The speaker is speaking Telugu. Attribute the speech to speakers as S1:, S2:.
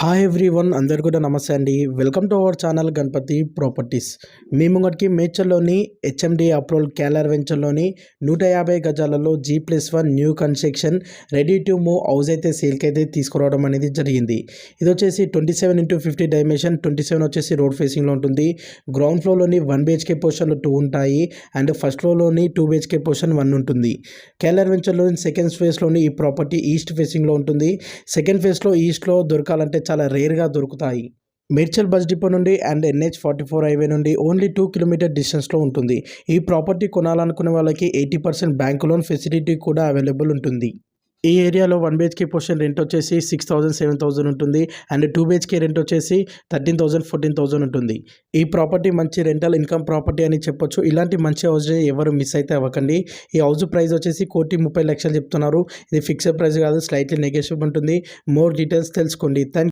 S1: హాయ్ ఎవ్రీవన్, అందరు కూడా నమస్తే అండి. Welcome to our channel Ganapathi properties. మీ ముంగటికి మేడ్చల్లోని హెచ్ఎండి అప్రూవల్ కేఎల్ఆర్ వెంచర్లోని 150 గజాలలో G+1 new construction ready to move house అయితే సేల్కి అయితే తీసుకురావడం అనేది జరిగింది. ఇది వచ్చేసి 27x50 డైమెన్షన్, 27 వచ్చేసి రోడ్ ఫేసింగ్లో ఉంటుంది. గ్రౌండ్ ఫ్లోర్లోని 1 BHK పోర్షన్ 2 ఉంటాయి అండ్ ఫస్ట్ ఫ్లోర్లోని 2 BHK పోర్షన్ 1 ఉంటుంది. కేఎల్ఆర్ వెంచర్లోని సెకండ్ ఫేజ్లోని ఈ ప్రాపర్టీ ఈస్ట్ ఫేసింగ్లో ఉంటుంది. సెకండ్ ఫేజ్లో ఈస్ట్లో దొరకాలంటే చాలా రేర్గా దొరుకుతాయి. మేడ్చల్ బస్ డిపో నుండి అండ్ NH44 హైవే నుండి ఓన్లీ 2 కిలోమీటర్ డిస్టెన్స్లో ఉంటుంది. ఈ ప్రాపర్టీ కొనాలనుకునే వాళ్ళకి 80% బ్యాంక్ లోన్ ఫెసిలిటీ కూడా అవైలబుల్ ఉంటుంది. ఈ ఏరియాలో 1 BHK పోర్షన్ రెంట్ వచ్చేసి 6,000 7,000 ఉంటుంది అండ్ 2 BHK రెంట్ వచ్చేసి 13,000 14,000 ఉంటుంది. ఈ ప్రాపర్టీ మంచి రెంటల్ ఇన్కమ్ ప్రాపర్టీ అని చెప్పొచ్చు. ఇలాంటి మంచి హౌస్ ఎవరు మిస్ అయితే అవ్వకండి. ఈ హౌస్ ప్రైస్ వచ్చేసి 1,30,00,000 చెప్తున్నారు. ఇది ఫిక్స్డ్ ప్రైస్ కాదు, స్లైట్లీ నెగోషియబుల్ ఉంటుంది. మోర్ డీటెయిల్స్ తెలుసుకోండి.